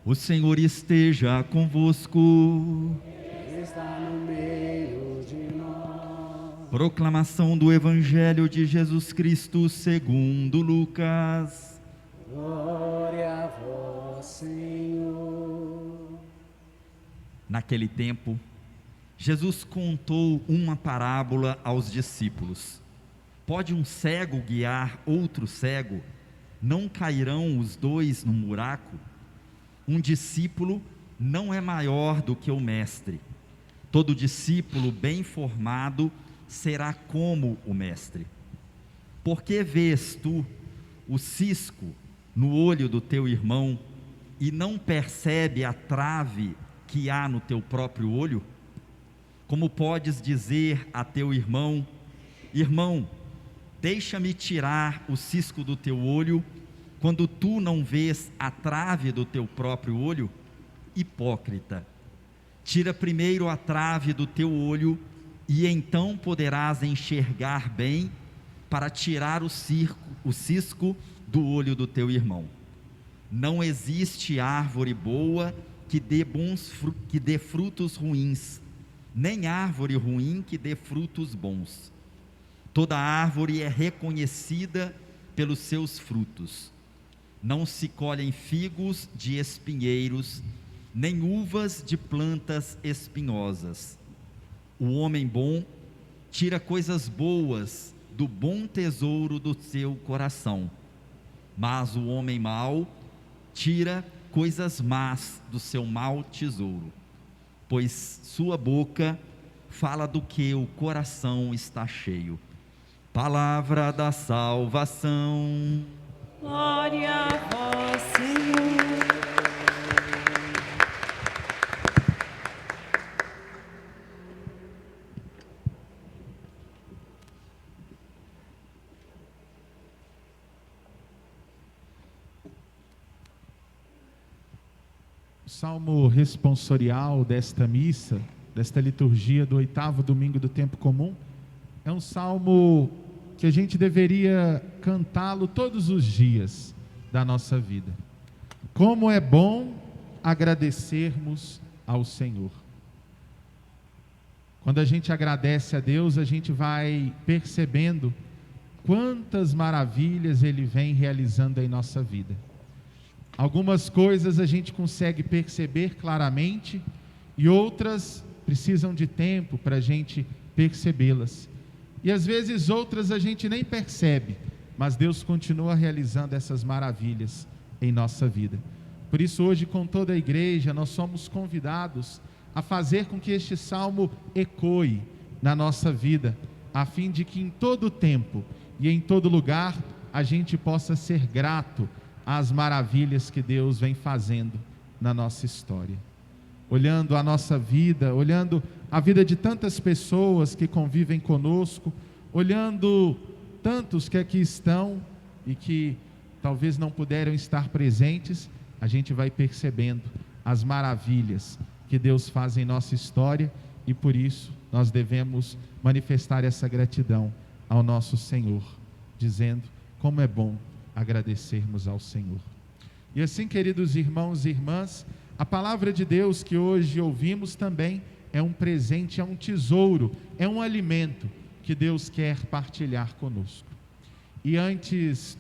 O Senhor esteja convosco. Está no meio de nós. Proclamação do Evangelho de Jesus Cristo segundo Lucas. Glória a vós, Senhor. Naquele tempo, Jesus contou uma parábola aos discípulos. Pode um cego guiar outro cego? Não cairão os dois no buraco? Um discípulo não é maior do que o mestre. Todo discípulo bem formado será como o mestre. Por que vês tu o cisco no olho do teu irmão e não percebe a trave que há no teu próprio olho? Como podes dizer a teu irmão: irmão, deixa-me tirar o cisco do teu olho, quando tu não vês a trave do teu próprio olho? Hipócrita, tira primeiro a trave do teu olho, e então poderás enxergar bem para tirar o cisco do olho do teu irmão. Não existe árvore boa que dê frutos ruins, nem árvore ruim que dê frutos bons. Toda árvore é reconhecida pelos seus frutos. Não se colhem figos de espinheiros, nem uvas de plantas espinhosas. O homem bom tira coisas boas do bom tesouro do seu coração, mas o homem mau tira coisas más do seu mau tesouro, pois sua boca fala do que o coração está cheio. Palavra da salvação. Glória a vós, Senhor. O salmo responsorial desta missa, desta liturgia do 8º domingo do tempo comum, é um salmo que a gente deveria cantá-lo todos os dias da nossa vida. Como é bom agradecermos ao Senhor. Quando a gente agradece a Deus, a gente vai percebendo quantas maravilhas Ele vem realizando em nossa vida. Algumas coisas a gente consegue perceber claramente e outras precisam de tempo para a gente percebê-las. E às vezes outras a gente nem percebe, mas Deus continua realizando essas maravilhas em nossa vida. Por isso hoje, com toda a igreja, nós somos convidados a fazer com que este salmo ecoe na nossa vida, a fim de que em todo tempo e em todo lugar a gente possa ser grato às maravilhas que Deus vem fazendo na nossa história. Olhando a nossa vida, olhando a vida de tantas pessoas que convivem conosco, olhando tantos que aqui estão e que talvez não puderam estar presentes, a gente vai percebendo as maravilhas que Deus faz em nossa história e por isso nós devemos manifestar essa gratidão ao nosso Senhor, dizendo como é bom agradecermos ao Senhor. E assim, queridos irmãos e irmãs, a palavra de Deus que hoje ouvimos também é um presente, é um tesouro, é um alimento que Deus quer partilhar conosco. E antes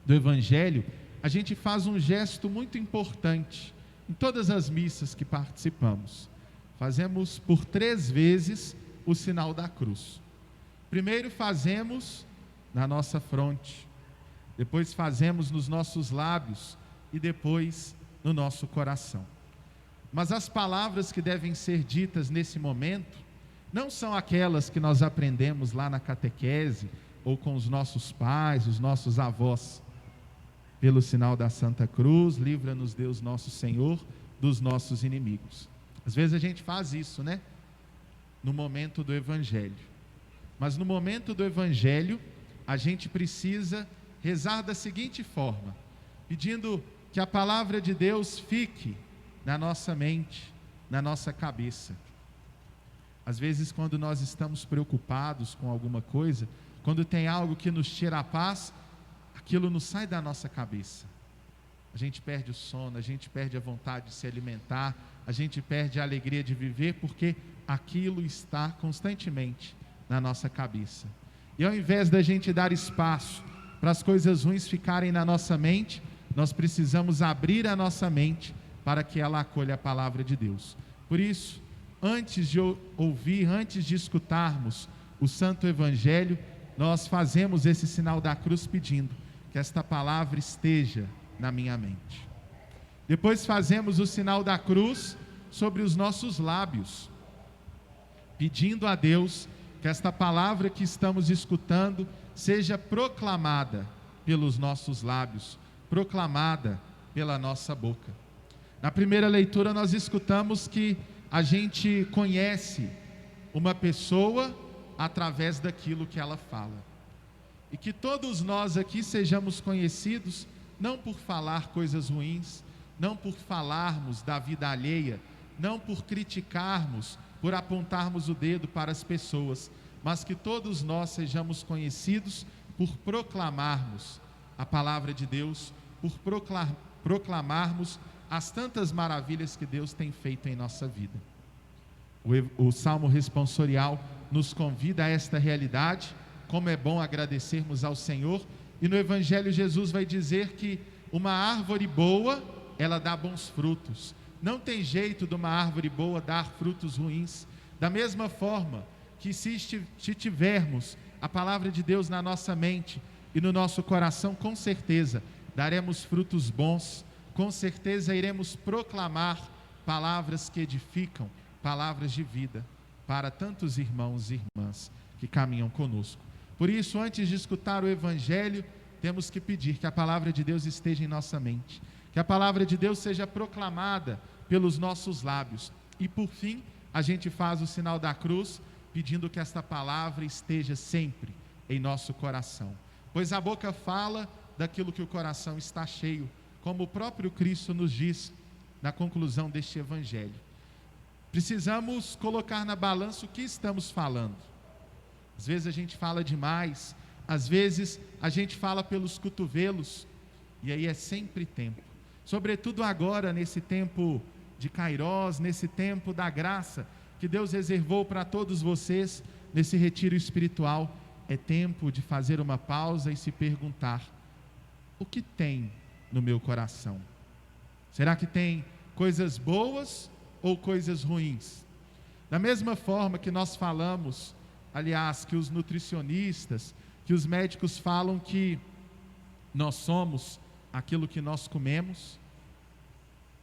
do Evangelho, a gente faz um gesto muito importante em todas as missas que participamos. Fazemos por 3 vezes o sinal da cruz. Primeiro fazemos na nossa fronte, depois fazemos nos nossos lábios e depois no nosso coração. Mas as palavras que devem ser ditas nesse momento não são aquelas que nós aprendemos lá na catequese ou com os nossos pais, os nossos avós. Pelo sinal da Santa Cruz, livra-nos Deus nosso Senhor dos nossos inimigos. Às vezes a gente faz isso, né? No momento do Evangelho. Mas no momento do Evangelho, a gente precisa rezar da seguinte forma, pedindo que a palavra de Deus fique na nossa mente, na nossa cabeça. Às vezes, quando nós estamos preocupados com alguma coisa, quando tem algo que nos tira a paz, aquilo não sai da nossa cabeça. a gente perde o sono, a gente perde a vontade de se alimentar, a gente perde a alegria de viver, porque aquilo está constantemente na nossa cabeça. E ao invés da gente dar espaço para as coisas ruins ficarem na nossa mente, nós precisamos abrir a nossa mente para que ela acolha a palavra de Deus. Por isso, antes de ouvir, antes de escutarmos o Santo Evangelho, nós fazemos esse sinal da cruz pedindo que esta palavra esteja na minha mente. Depois fazemos o sinal da cruz sobre os nossos lábios, pedindo a Deus que esta palavra que estamos escutando seja proclamada pelos nossos lábios, proclamada pela nossa boca. Na primeira leitura nós escutamos que a gente conhece uma pessoa através daquilo que ela fala. E que todos nós aqui sejamos conhecidos não por falar coisas ruins, não por falarmos da vida alheia, não por criticarmos, por apontarmos o dedo para as pessoas, mas que todos nós sejamos conhecidos por proclamarmos a palavra de Deus, por proclamarmos as tantas maravilhas que Deus tem feito em nossa vida. O Salmo responsorial nos convida a esta realidade, como é bom agradecermos ao Senhor, e no Evangelho Jesus vai dizer que uma árvore boa, ela dá bons frutos. Não tem jeito de uma árvore boa dar frutos ruins. Da mesma forma que se tivermos a palavra de Deus na nossa mente e no nosso coração, com certeza daremos frutos bons, com certeza iremos proclamar palavras que edificam, palavras de vida para tantos irmãos e irmãs que caminham conosco. Por isso, antes de escutar o Evangelho, temos que pedir que a palavra de Deus esteja em nossa mente, que a palavra de Deus seja proclamada pelos nossos lábios. E por fim, a gente faz o sinal da cruz, pedindo que esta palavra esteja sempre em nosso coração. Pois a boca fala daquilo que o coração está cheio, como o próprio Cristo nos diz na conclusão deste Evangelho. Precisamos colocar na balança o que estamos falando. Às vezes a gente fala demais, às vezes a gente fala pelos cotovelos, e aí é sempre tempo. Sobretudo agora, nesse tempo de Kairós, nesse tempo da graça que Deus reservou para todos vocês, nesse retiro espiritual, é tempo de fazer uma pausa e se perguntar: o que tem no meu coração? Será que tem coisas boas ou coisas ruins? Da mesma forma que nós falamos, aliás, que os nutricionistas, que os médicos falam que nós somos aquilo que nós comemos,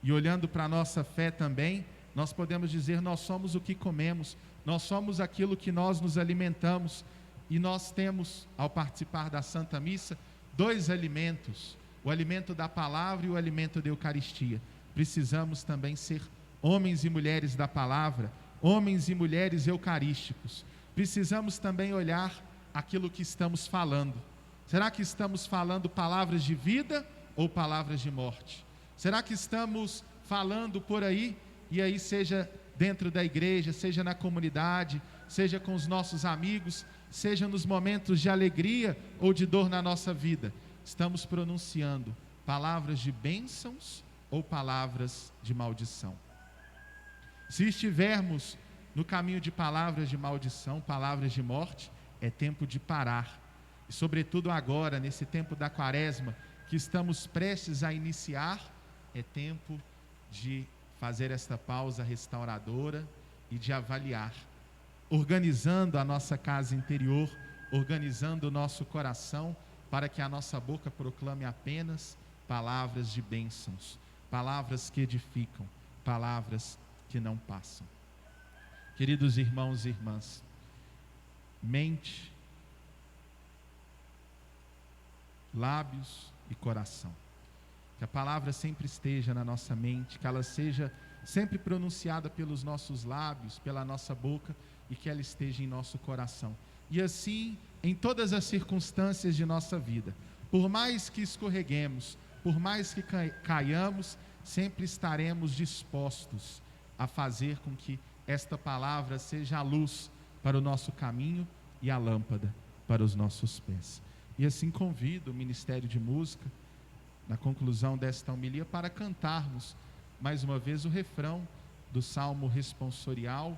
e olhando para a nossa fé também, nós podemos dizer: nós somos o que comemos, nós somos aquilo que nós nos alimentamos. E nós temos, ao participar da Santa Missa, dois alimentos: o alimento da palavra e o alimento da Eucaristia. Precisamos também ser homens e mulheres da palavra, homens e mulheres eucarísticos. Precisamos também olhar aquilo que estamos falando. Será que estamos falando palavras de vida ou palavras de morte? Será que estamos falando por aí, e aí seja dentro da igreja, seja na comunidade, seja com os nossos amigos, seja nos momentos de alegria ou de dor na nossa vida, estamos pronunciando palavras de bênçãos ou palavras de maldição? Se estivermos no caminho de palavras de maldição, palavras de morte, é tempo de parar. E sobretudo agora, nesse tempo da Quaresma, que estamos prestes a iniciar, é tempo de fazer esta pausa restauradora e de avaliar, organizando a nossa casa interior, organizando o nosso coração, para que a nossa boca proclame apenas palavras de bênçãos, palavras que edificam, palavras que não passam. Queridos irmãos e irmãs, mente, lábios e coração. Que a palavra sempre esteja na nossa mente, que ela seja sempre pronunciada pelos nossos lábios, pela nossa boca, e que ela esteja em nosso coração. E assim, em todas as circunstâncias de nossa vida, por mais que escorreguemos, por mais que caiamos, sempre estaremos dispostos a fazer com que esta palavra seja a luz para o nosso caminho e a lâmpada para os nossos pés. E assim convido o Ministério de Música na conclusão desta homilia, para cantarmos mais uma vez o refrão do Salmo responsorial,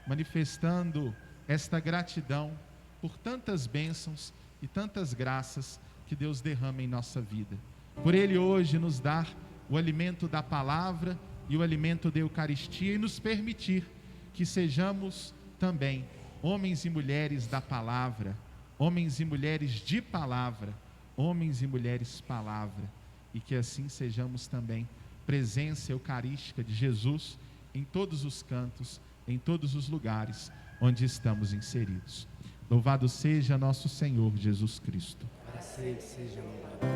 manifestando esta gratidão por tantas bênçãos e tantas graças que Deus derrama em nossa vida. Por Ele hoje nos dar o alimento da palavra e o alimento da Eucaristia, e nos permitir que sejamos também homens e mulheres da palavra, homens e mulheres de palavra, homens e mulheres palavra, e que assim sejamos também presença eucarística de Jesus em todos os cantos, em todos os lugares onde estamos inseridos. Louvado seja nosso Senhor Jesus Cristo. Para sempre seja louvado.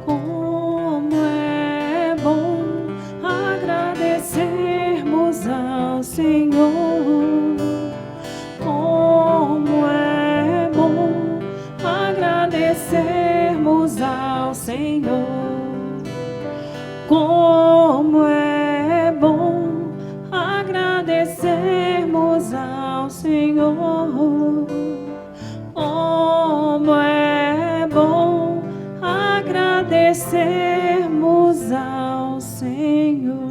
Como é bom agradecermos ao Senhor. Como é bom agradecermos ao Senhor. Como é bom agradecermos ao Senhor. Como é bom agradecermos ao Senhor.